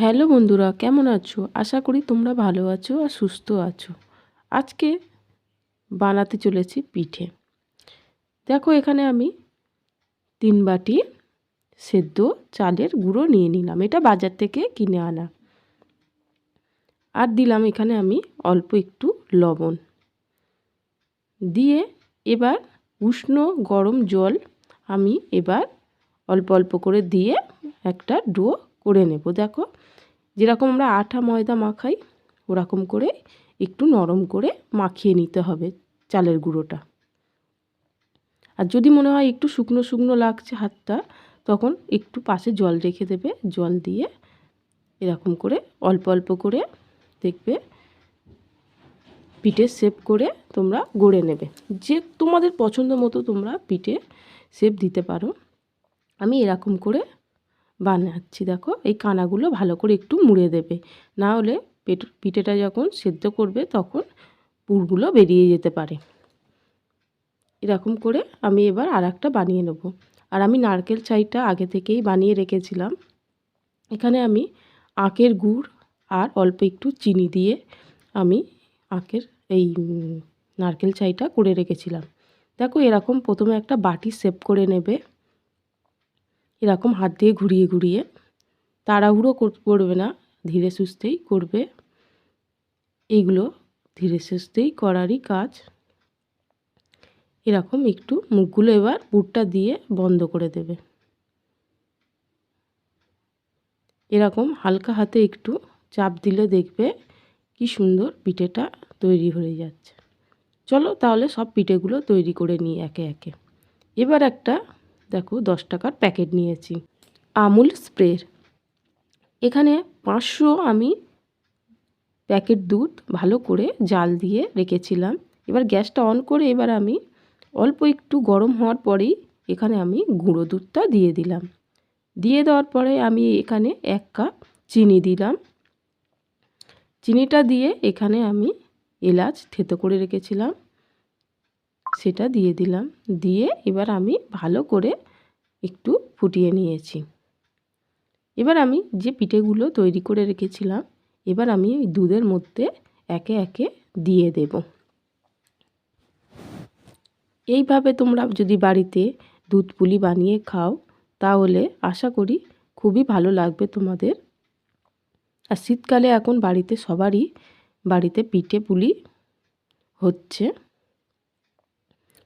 Hello বন্ধুরা, কেমন আছো? আশা করি তোমরা ভালো আছো আর সুস্থ আছো। আজকে বানাতে চলেছি পিঠে। দেখো এখানে আমি 3 বাটি সেদ্ধ চালের গুঁড়ো নিয়ে নিলাম। এটা বাজার থেকে কিনে আনা। আর দিলাম এখানে আমি অল্প একটু লবণ। দিয়ে এবার উষ্ণ গরম জল আমি এবার অল্প অল্প করে দিয়ে একটা ডো করে নেব। দেখো যেরকম আমরা আটা ময়দা মাখাই ওরকম করে একটু নরম করে মাখিয়ে নিতে হবে চালের গুঁড়োটা। আর যদি মনে হয় একটু শুকনো শুকনো লাগছে হাতটা, তখন একটু পাশে জল রেখে দেবে। জল দিয়ে এরকম করে অল্প অল্প করে দেখবে পিঠে শেপ করে তোমরা গড়ে নেবে। যে তোমাদের পছন্দ মতো তোমরা পিঠে শেপ দিতে পারো। আমি এরকম করে বানাচ্ছি। দেখো এই কানাগুলো ভালো করে একটু মুড়ে দেবে, না হলে পিঠেটা যখন সেদ্ধ করবে তখন পুরগুলো বেরিয়ে যেতে পারে। এরকম করে আমি এবার আর একটা বানিয়ে নেব। আর আমি নারকেল ছাইটা আগে থেকেই বানিয়ে রেখেছিলাম। এখানে আমি আখের গুড় আর অল্প একটু চিনি দিয়ে আমি আখের এই নারকেল ছাইটা করে রেখেছিলাম। দেখো এরকম প্রথমে একটা বাটি শেপ করে নেবে, এরকম হাত দিয়ে ঘুরিয়ে ঘুরিয়ে। তাড়াহুড়ো করবে না, ধীরে সুস্থেই করবে। এইগুলো ধীরে সুস্থেই করারই কাজ। এরকম একটু মুখগুলো এবার পুরটা দিয়ে বন্ধ করে দেবে। এরকম হালকা হাতে একটু চাপ দিলে দেখবে কি সুন্দর পিঠেটা তৈরি হয়ে যাচ্ছে। চলো তাহলে সব পিঠেগুলো তৈরি করে নিই একে একে। এবার একটা দেখো 10 টাকার প্যাকেট নিয়েছি আমুল স্প্রের। এখানে 500 আমি প্যাকেট দুধ ভালো করে জাল দিয়ে রেখেছিলাম। এবার গ্যাসটা অন করে এবার আমি অল্প একটু গরম হওয়ার পরেই এখানে আমি গুঁড়ো দুধটা দিয়ে দিলাম। দিয়ে দেওয়ার পরে আমি এখানে 1 কাপ চিনি দিলাম। চিনিটা দিয়ে এখানে আমি এলাচ থেতো করে রেখেছিলাম সেটা দিয়ে দিলাম। দিয়ে এবার আমি ভালো করে একটু ফুটিয়ে নিয়েছি। এবার আমি যে পিঠেগুলো তৈরি করে রেখেছিলাম এবার আমি এই দুধের মধ্যে একে একে দিয়ে দেব। এইভাবে তোমরা যদি বাড়িতে দুধ পুলি বানিয়ে খাও তাহলে আশা করি খুবই ভালো লাগবে তোমাদের। আর শীতকালে এখন বাড়িতে সবারই বাড়িতে পিঠে পুলি হচ্ছে,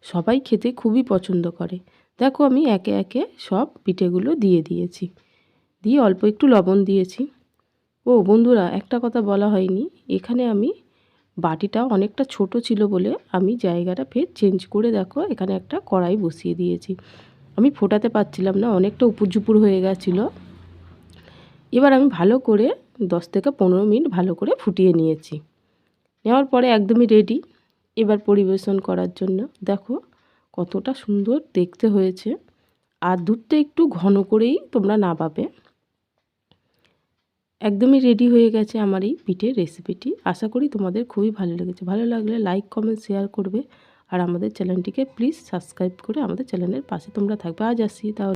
সবাই খেতে খুবই পছন্দ করে। দেখো আমি একে একে সব পিঠেগুলো দিয়ে দিয়েছি, দিয়ে অল্প একটু লবণ দিয়েছি। ও বন্ধুরা, একটা কথা বলা হয়নি, এখানে আমি বাটিটা অনেকটা ছোট ছিল বলে আমি জায়গাটা ফের চেঞ্জ করে দেখো এখানে একটা কড়াই বসিয়ে দিয়েছি। আমি ফোটাতে পারছিলাম না, অনেকটা উপুর ঝুপুর হয়ে গেছিলো। এবার আমি ভালো করে 10 থেকে 15 মিনিট ভালো করে ফুটিয়ে নিয়েছি। নেওয়ার পরে একদমই রেডি এবার পরিবেশন করার জন্য। দেখো কতটা সুন্দর দেখতে হয়েছে। আর দুধটা একটু ঘন করেই তোমরা নাবাবে। একদমই রেডি হয়ে গেছে আমার এই পিঠের রেসিপিটি। আশা করি তোমাদের খুবই ভালো লেগেছে। ভালো লাগলে লাইক কমেন্ট শেয়ার করবে। আর আমাদের চ্যানেলটিকে প্লিজ সাবস্ক্রাইব করে আমাদের চ্যানেলের পাশে তোমরা থাকবে। আজ আসি তাহলে।